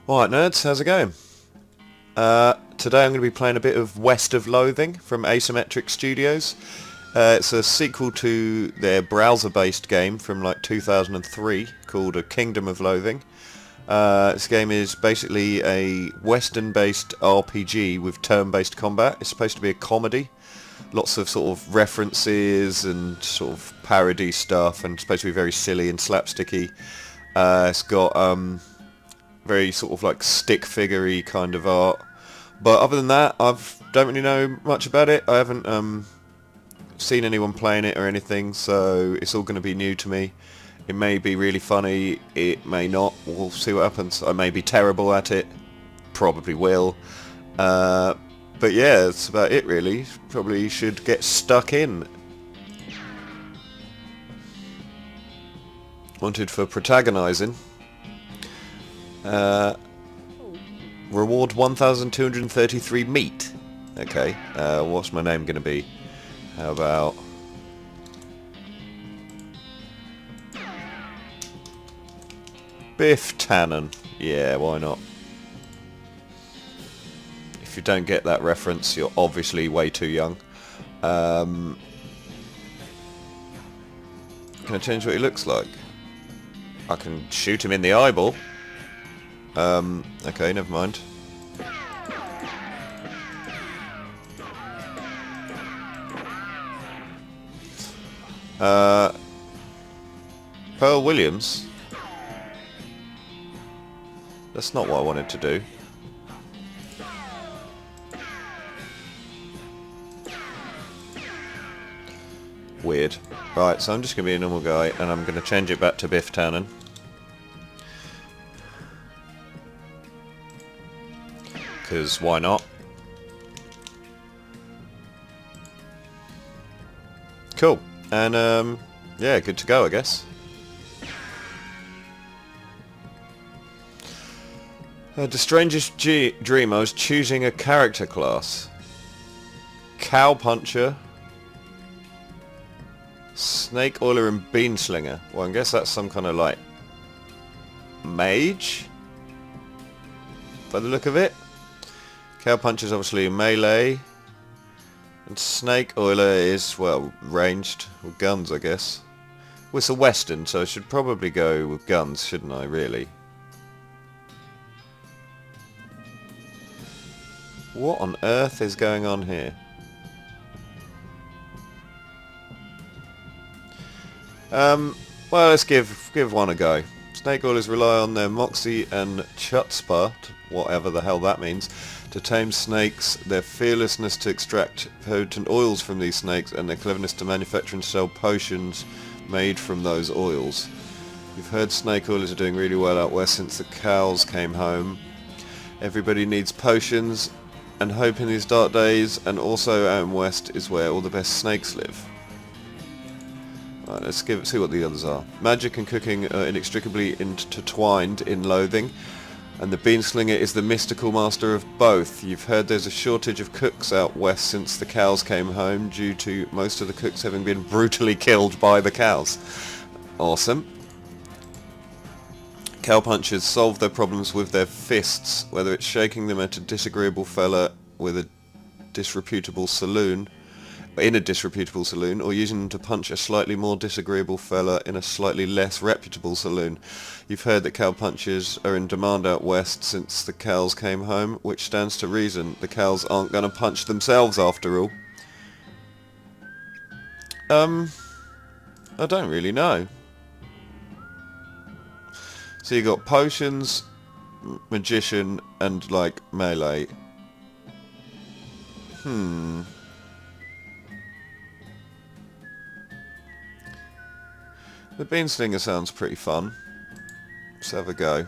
Alright nerds, how's it going? Today I'm going to be playing a bit of West of Loathing from Asymmetric Studios. It's a sequel to their browser-based game from like 2003 called A Kingdom of Loathing. This game is basically a Western-based RPG with turn-based combat. It's supposed to be a comedy. Lots of sort of references and sort of parody stuff, and it's supposed to be very silly and slapsticky. It's got very sort of like stick figure-y kind of art. But other than that, don't really know much about it. I haven't seen anyone playing it or anything, so it's all going to be new to me. It may be really funny, it may not. We'll see what happens. I may be terrible at it. Probably will. But yeah, that's about it really. Probably should get stuck in. Wanted for protagonising. Reward 1,233 meat. Okay, what's my name going to be? How about... Biff Tannen. Yeah, why not? If you don't get that reference, you're obviously way too young. Can I change what he looks like? I can shoot him in the eyeball. Okay, never mind. Pearl Williams? That's not what I wanted to do. Weird. Right, so I'm just going to be a normal guy, and I'm going to change it back to Biff Tannen. Because why not? Cool. And yeah, good to go I guess. The strangest dream, I was choosing a character class. Cowpuncher, Snake Oiler and Beanslinger. Well, I guess that's some kind of like mage by the look of it. Cowpuncher's obviously melee, and Snake Oiler is, well, ranged, with guns I guess. Well, it's a western, so I should probably go with guns, shouldn't I, really? What on earth is going on here? Well, let's give one a go. Snake Oilers rely on their moxie and chutzpah, whatever the hell that means, to tame snakes, their fearlessness to extract potent oils from these snakes, and their cleverness to manufacture and sell potions made from those oils. You've heard snake oilers are doing really well out west since the cows came home. Everybody needs potions and hope in these dark days, and also out in west is where all the best snakes live. Right, let's see what the others are. Magic and cooking are inextricably intertwined in Loathing, and the Beanslinger is the mystical master of both. You've heard there's a shortage of cooks out west since the cows came home, due to most of the cooks having been brutally killed by the cows. Awesome. Cowpunchers solve their problems with their fists, whether it's shaking them at a disagreeable fella with a disreputable saloon, in a disreputable saloon, or using them to punch a slightly more disagreeable fella in a slightly less reputable saloon. You've heard that cowpunchers are in demand out west since the cows came home, which stands to reason. The cows aren't going to punch themselves after all. I don't really know. So you got potions, magician, and like melee. The Beanslinger sounds pretty fun. Let's have a go.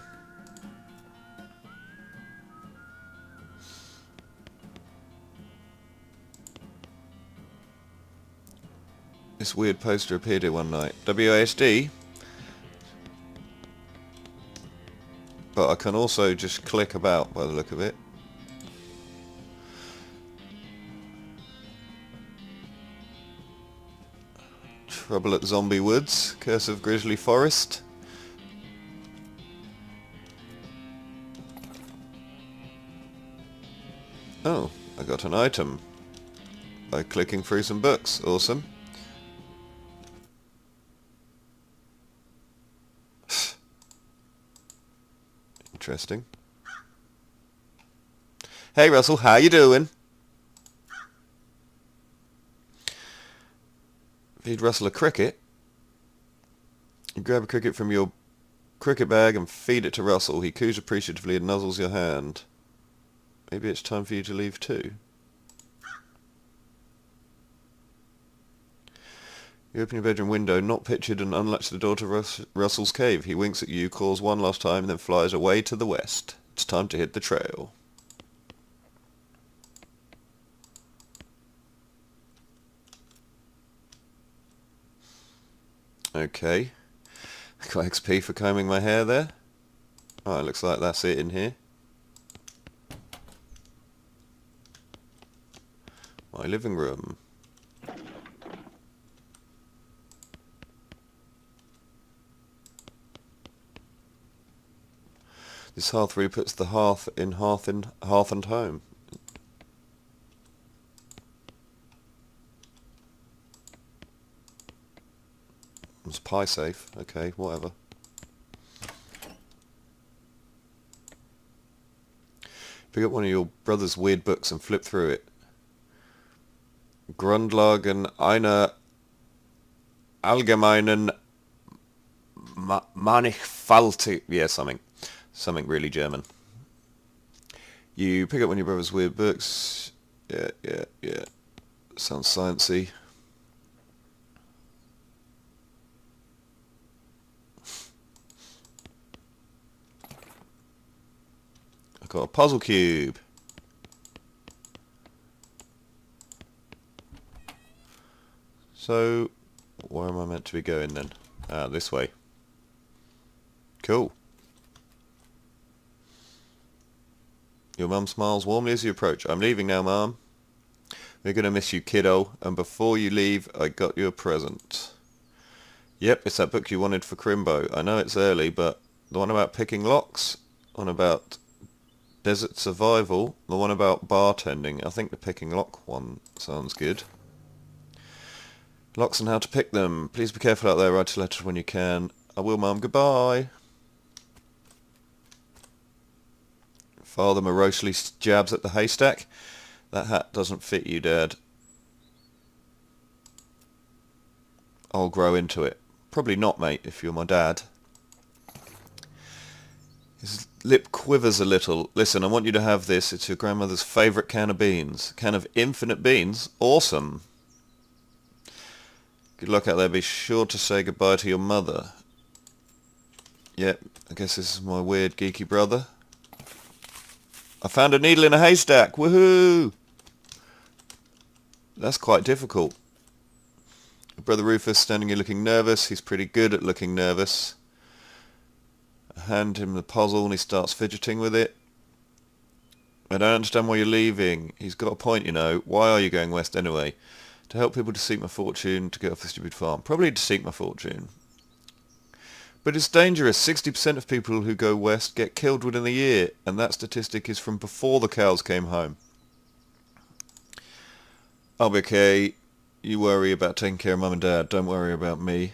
This weird poster appeared here one night. WASD? But I can also just click about by the look of it. Trouble at Zombie Woods, Curse of Grizzly Forest. Oh, I got an item by clicking through some books. Awesome. Interesting. Hey Russell, how you doing? Feed Russell a cricket. You grab a cricket from your cricket bag and feed it to Russell. He coos appreciatively and nuzzles your hand. Maybe it's time for you to leave too. You open your bedroom window, not pictured, and unlatch the door to Russell's cave. He winks at you, calls one last time, and then flies away to the west. It's time to hit the trail. Okay. Got XP for combing my hair there. Oh, it looks like that's it in here. My living room. This hearth really puts the hearth and home. It's pie safe. Okay, whatever. Pick up one of your brother's weird books and flip through it. Grundlagen einer allgemeinen Mannigfaltig. Yeah, something really German. You pick up one of your brother's weird books. Yeah. Sounds sciencey. I've got a puzzle cube. So, where am I meant to be going then? Ah, this way. Cool. Your mum smiles warmly as you approach. I'm leaving now, Mum. We're going to miss you, kiddo. And before you leave, I got you a present. Yep, it's that book you wanted for Crimbo. I know it's early, but the one about picking locks, one about desert survival, the one about bartending. I think the picking lock one sounds good. Locks and how to pick them. Please be careful out there. Write a letter when you can. I will, Mum. Goodbye. Father morosely jabs at the haystack. That hat doesn't fit you, Dad. I'll grow into it. Probably not, mate, if you're my dad. His lip quivers a little. Listen, I want you to have this. It's your grandmother's favourite can of beans. Can of infinite beans? Awesome. Good luck out there. Be sure to say goodbye to your mother. Yep, I guess this is my weird geeky brother. I found a needle in a haystack. Woohoo! That's quite difficult. Brother Rufus standing here looking nervous. He's pretty good at looking nervous. I hand him the puzzle and he starts fidgeting with it. I don't understand why you're leaving. He's got a point, you know. Why are you going west anyway? To help people to seek my fortune, to get off the stupid farm. Probably to seek my fortune. But it's dangerous. 60% of people who go west get killed within a year, and that statistic is from before the cows came home. I'll be okay. You worry about taking care of Mum and Dad. Don't worry about me.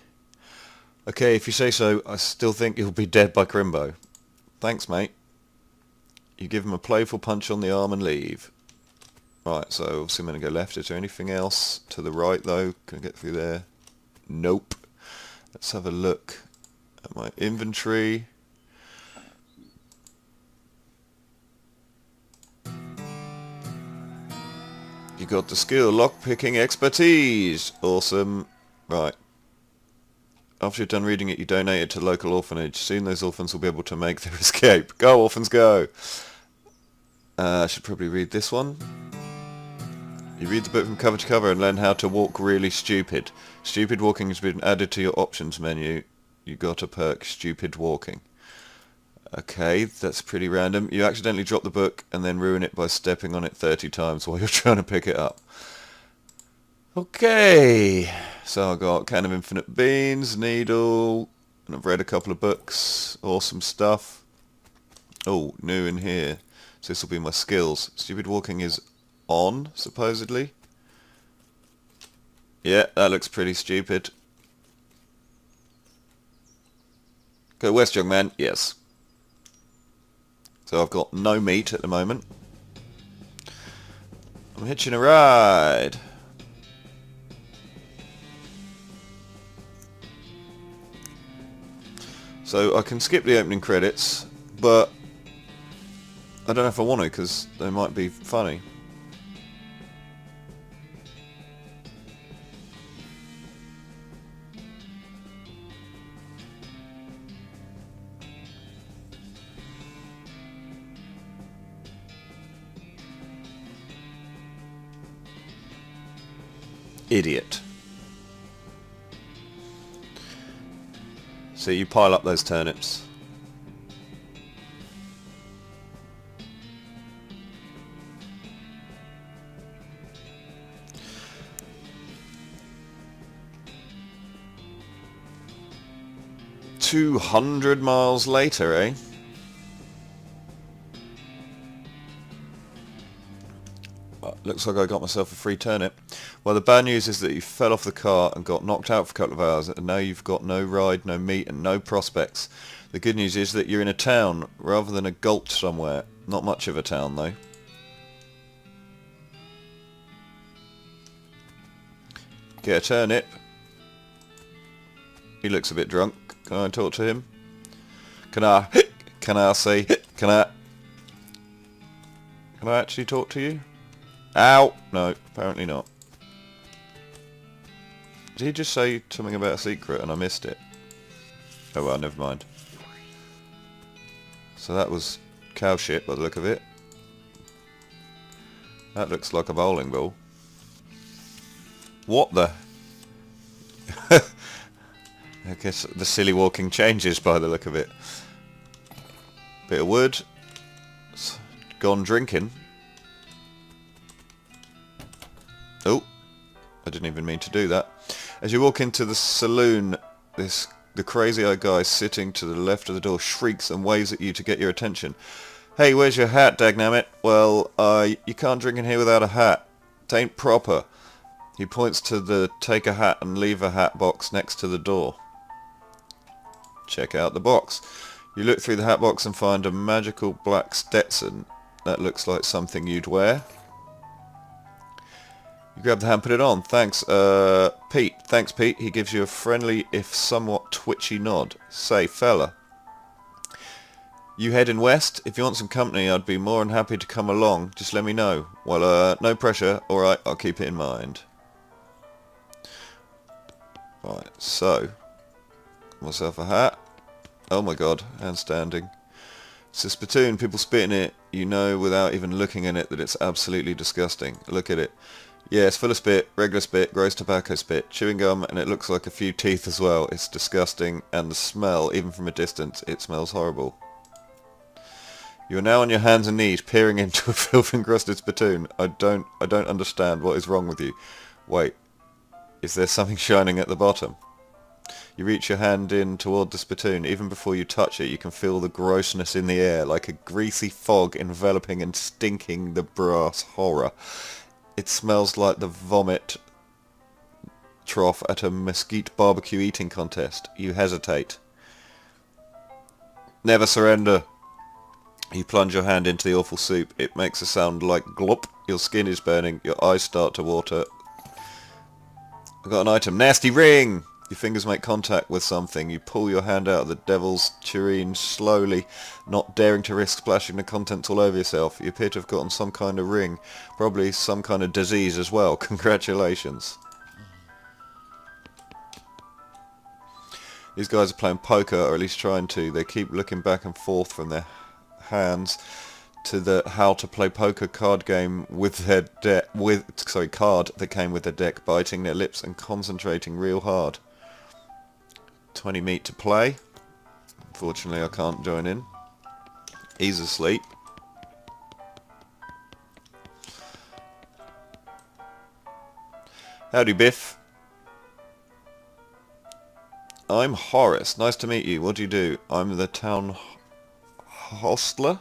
Okay, if you say so, I still think you'll be dead by Crimbo. Thanks, mate. You give him a playful punch on the arm and leave. Right, so obviously I'm going to go left. Is there anything else to the right, though? Can I get through there? Nope. Let's have a look at my inventory. You got the skill, lockpicking expertise. Awesome. Right. After you're done reading it, you donate it to the local orphanage. Soon those orphans will be able to make their escape. Go, orphans, go! I should probably read this one. You read the book from cover to cover and learn how to walk really stupid. Stupid walking has been added to your options menu. You got a perk, stupid walking. Okay, that's pretty random. You accidentally drop the book and then ruin it by stepping on it 30 times while you're trying to pick it up. Okay, so I got can of infinite beans, needle, and I've read a couple of books. Awesome stuff. Oh, new in here. So this will be my skills. Stupid walking is on, supposedly. Yeah, that looks pretty stupid. Go west, young man. Yes. So I've got no meat at the moment. I'm hitching a ride. So I can skip the opening credits, but I don't know if I want to because they might be funny. Idiot. So you pile up those turnips. $200 miles later, eh? Looks like I got myself a free turnip. Well, the bad news is that you fell off the car and got knocked out for a couple of hours, and now you've got no ride, no meat, and no prospects. The good news is that you're in a town rather than a gulch somewhere. Not much of a town, though. Get a turnip. He looks a bit drunk. Can I talk to him? Can I actually talk to you? Ow! No, apparently not. Did he just say something about a secret and I missed it? Oh well, never mind. So that was cow shit by the look of it. That looks like a bowling ball. What the? I guess the silly walking changes by the look of it. Bit of wood. Gone drinking. Oh, I didn't even mean to do that. As you walk into the saloon, the crazy-eyed guy sitting to the left of the door shrieks and waves at you to get your attention. Hey, where's your hat, dagnammit? Well, you can't drink in here without a hat. Tain't proper. He points to the take a hat and leave a hat box next to the door. Check out the box. You look through the hat box and find a magical black Stetson. That looks like something you'd wear. You grab the hat and put it on. Thanks, Pete. Thanks, Pete. He gives you a friendly, if somewhat twitchy nod. Say, fella. You heading west? If you want some company, I'd be more than happy to come along. Just let me know. Well, no pressure. Alright, I'll keep it in mind. Right, so. Myself a hat. Oh my god, handstanding. It's a spittoon. People spit in it. You know without even looking in it that it's absolutely disgusting. Look at it. Yeah, it's full of spit, regular spit, gross tobacco spit, chewing gum, and it looks like a few teeth as well. It's disgusting, and the smell, even from a distance, it smells horrible. You are now on your hands and knees, peering into a filth-encrusted spittoon. I don't understand. What is wrong with you? Wait, is there something shining at the bottom? You reach your hand in toward the spittoon. Even before you touch it, you can feel the grossness in the air, like a greasy fog enveloping and stinking the brass horror. It smells like the vomit trough at a mesquite barbecue eating contest. You hesitate. Never surrender. You plunge your hand into the awful soup. It makes a sound like glop. Your skin is burning. Your eyes start to water. I've got an item. Nasty ring! Your fingers make contact with something. You pull your hand out of the devil's tureen slowly, not daring to risk splashing the contents all over yourself. You appear to have gotten some kind of ring. Probably some kind of disease as well. Congratulations. These guys are playing poker, or at least trying to. They keep looking back and forth from their hands to the how to play poker card game with their card that came with their deck, biting their lips and concentrating real hard. 20 meat to play. Unfortunately, I can't join in. He's asleep. Howdy, Biff. I'm Horace. Nice to meet you. What do you do? I'm the town hostler.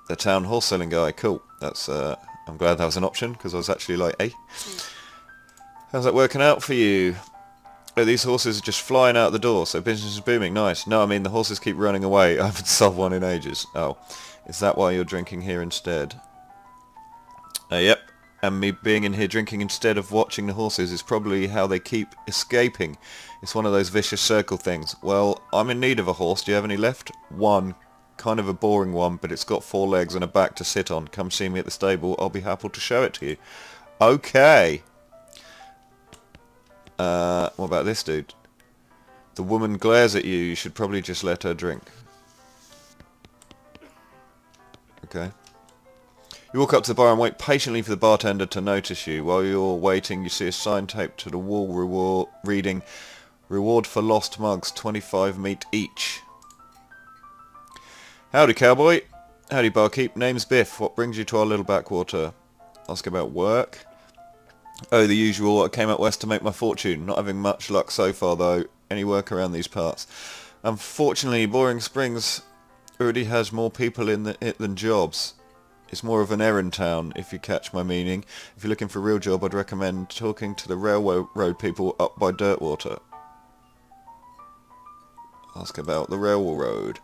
The town horse selling guy. Cool. That's I'm glad that was an option, because I was actually like, hey, how's that working out for you? Oh, these horses are just flying out the door, so business is booming. Nice. No, I mean, the horses keep running away. I haven't sold one in ages. Oh, is that why you're drinking here instead? Yep. And me being in here drinking instead of watching the horses is probably how they keep escaping. It's one of those vicious circle things. Well, I'm in need of a horse. Do you have any left? One. Kind of a boring one, but it's got 4 legs and a back to sit on. Come see me at the stable. I'll be happy to show it to you. Okay. What about this dude? The woman glares at you. You should probably just let her drink. Okay. You walk up to the bar and wait patiently for the bartender to notice you. While you're waiting, you see a sign taped to the wall reading, "Reward for lost mugs, 25 meat each." Howdy, cowboy. Howdy, barkeep. Name's Biff. What brings you to our little backwater? Ask about work. Oh, the usual. I came out west to make my fortune. Not having much luck so far, though. Any work around these parts? Unfortunately, Boring Springs already has more people in it than jobs. It's more of an errand town, if you catch my meaning. If you're looking for a real job, I'd recommend talking to the railroad people up by Dirtwater. Ask about the railroad.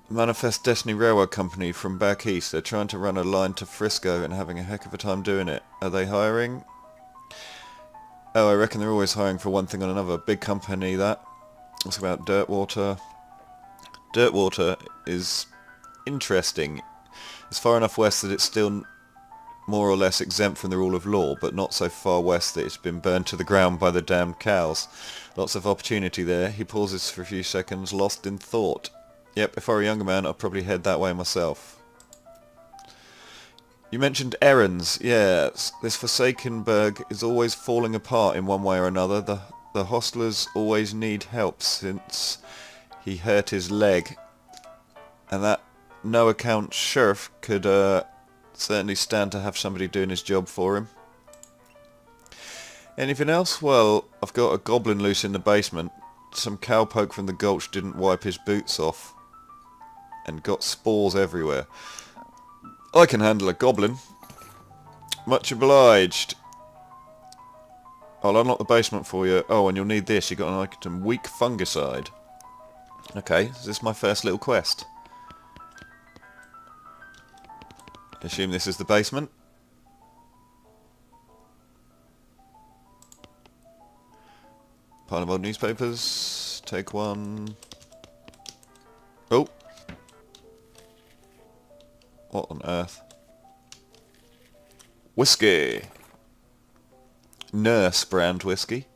Manifest Destiny Railroad Company from back east. They're trying to run a line to Frisco and having a heck of a time doing it. Are they hiring? Oh, I reckon they're always hiring for one thing or another. Big company, that. Ask about Dirtwater. Dirtwater is interesting. It's far enough west that it's still more or less exempt from the rule of law, but not so far west that it's been burned to the ground by the damned cows. Lots of opportunity there. He pauses for a few seconds, lost in thought. Yep, if I were a younger man, I'd probably head that way myself. You mentioned errands. Yes, this Forsaken Burg is always falling apart in one way or another. The hostlers always need help since he hurt his leg. And that no-account sheriff could certainly stand to have somebody doing his job for him. Anything else? Well, I've got a goblin loose in the basement. Some cowpoke from the gulch didn't wipe his boots off and got spores everywhere. I can handle a goblin. Much obliged. I'll unlock the basement for you. Oh, and you'll need this. You got an item, weak fungicide. Okay, is this my first little quest? I assume this is the basement. Pile of old newspapers. Take one. Oh. What on earth? Whiskey. Nurse brand whiskey.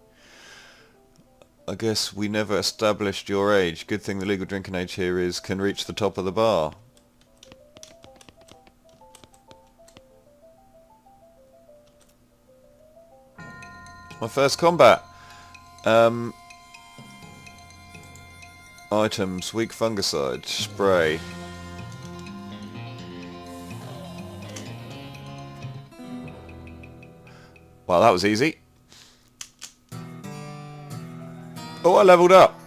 I guess we never established your age. Good thing the legal drinking age here can reach the top of the bar. My first combat. Items, weak fungicide, spray. Well, that was easy. Oh, I leveled up.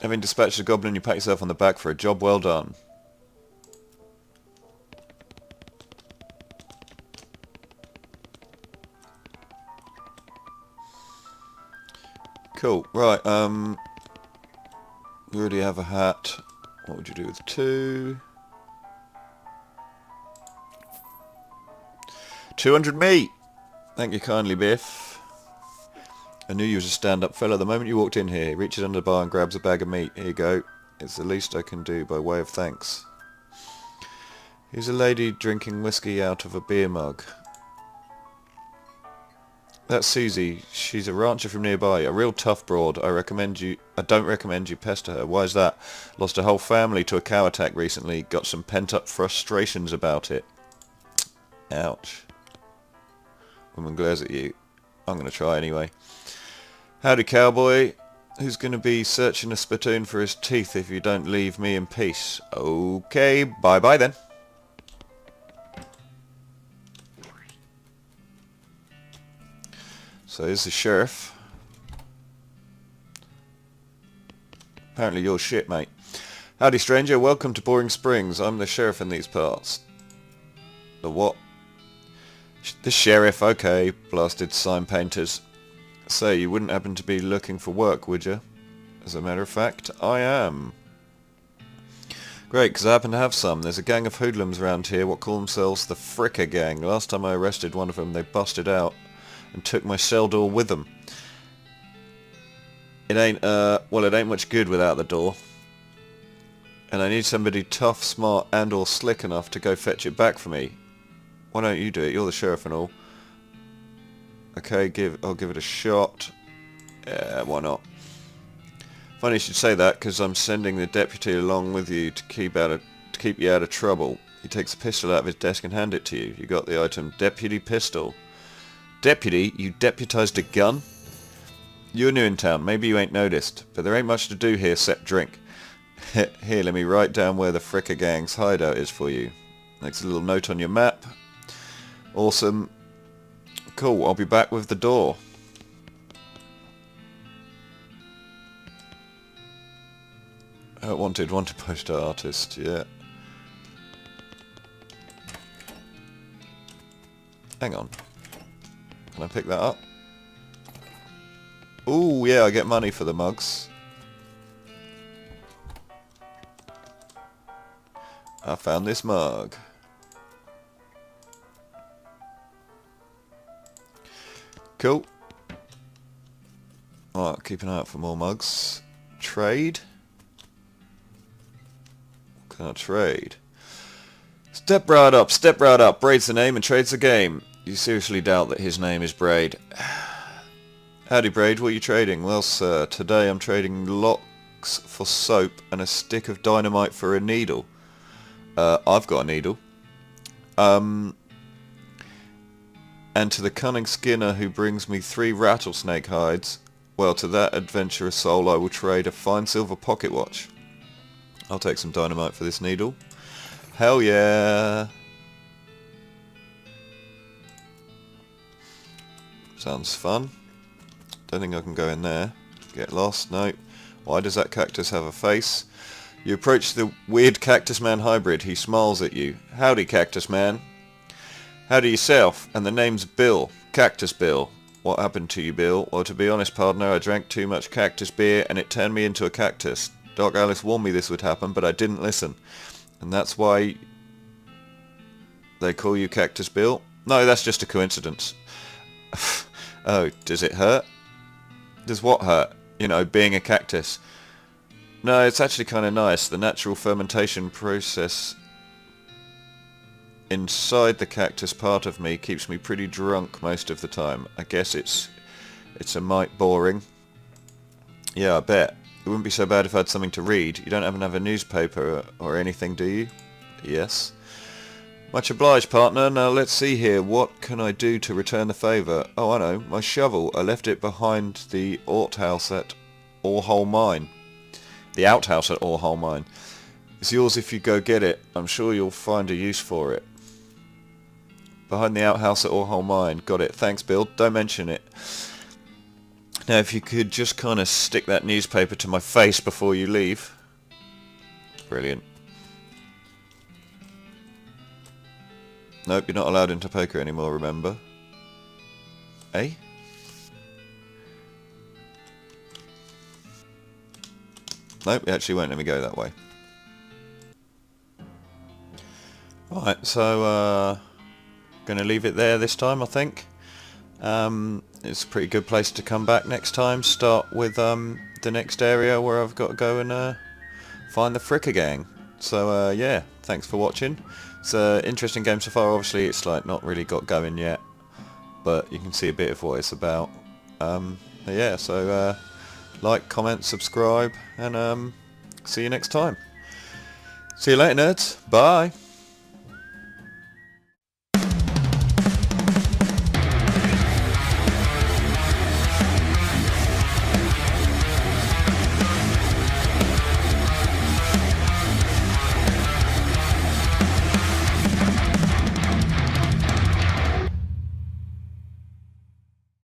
Having dispatched a goblin, you pat yourself on the back for a job well done. Cool. Right, we already have a hat. What would you do with 2? 200 meat! Thank you kindly, Biff. I knew you was a stand-up fella. The moment you walked in here, he reaches under the bar and grabs a bag of meat. Here you go. It's the least I can do by way of thanks. Here's a lady drinking whiskey out of a beer mug. That's Susie. She's a rancher from nearby. A real tough broad. I don't recommend you pester her. Why is that? Lost her whole family to a cow attack recently. Got some pent-up frustrations about it. Ouch. Woman glares at you. I'm going to try anyway. Howdy, cowboy. Who's going to be searching a spittoon for his teeth if you don't leave me in peace? Okay, bye-bye then. So here's the sheriff. Apparently you're shit, mate. Howdy stranger, welcome to Boring Springs. I'm the sheriff in these parts. The what? The sheriff, okay, blasted sign painters. Say, you wouldn't happen to be looking for work, would you? As a matter of fact, I am. Great, because I happen to have some. There's a gang of hoodlums around here what call themselves the Fricker Gang. Last time I arrested one of them, they busted out and took my cell door with them. It ain't much good without the door. And I need somebody tough, smart, and or slick enough to go fetch it back for me. Why don't you do it? You're the sheriff and all. Okay, I'll give it a shot. Yeah, why not? Funny you should say that, because I'm sending the deputy along with you to keep you out of trouble. He takes a pistol out of his desk and hands it to you. You got the item, deputy pistol. Deputy? You deputized a gun? You're new in town. Maybe you ain't noticed, but there ain't much to do here except drink. Here, let me write down where the Fricker Gang's hideout is for you. Next, a little note on your map. Awesome. Cool, I'll be back with the door. Wanted poster artist, yeah. Hang on. Can I pick that up? Ooh, yeah, I get money for the mugs. I found this mug. Cool. Alright, keep an eye out for more mugs. Trade. What can I trade? Step right up, step right up. Braid's the name and trade's the game. You seriously doubt that his name is Braid? Howdy Braid, what are you trading? Well sir, today I'm trading locks for soap and a stick of dynamite for a needle. I've got a needle. And to the cunning skinner who brings me 3 rattlesnake hides, well, to that adventurous soul I will trade a fine silver pocket watch. I'll take some dynamite for this needle. Hell yeah! Sounds fun. Don't think I can go in there. Get lost? Nope. Why does that cactus have a face? You approach the weird Cactus Man hybrid. He smiles at you. Howdy, Cactus Man. Howdy yourself. And the name's Bill. Cactus Bill. What happened to you, Bill? Well, to be honest, partner, I drank too much cactus beer and it turned me into a cactus. Doc Alice warned me this would happen, but I didn't listen. And that's why they call you Cactus Bill? No, that's just a coincidence. Oh, does it hurt? Does what hurt? You know, being a cactus. No, it's actually kind of nice. The natural fermentation process inside the cactus part of me keeps me pretty drunk most of the time. I guess it's a mite boring. Yeah, I bet. It wouldn't be so bad if I had something to read. You don't happen to have a newspaper or anything, do you? Yes. Much obliged, partner. Now let's see here. What can I do to return the favour? Oh, I know. My shovel. I left it behind the outhouse at Orehole Mine. The outhouse at Orehole Mine. It's yours if you go get it. I'm sure you'll find a use for it. Behind the outhouse at Orehole Mine. Got it. Thanks, Bill. Don't mention it. Now, if you could just kind of stick that newspaper to my face before you leave. Brilliant. Nope, you're not allowed into poker anymore, remember? Eh? Nope, it actually won't let me go that way. Right, so gonna leave it there this time, I think. It's a pretty good place to come back next time. Start with the next area where I've got to go and find the Fricker Gang. So yeah, thanks for watching. It's an interesting game so far. Obviously it's like not really got going yet, but you can see a bit of what it's about. Yeah, so like, comment, subscribe, and see you next time. See you later, nerds. Bye.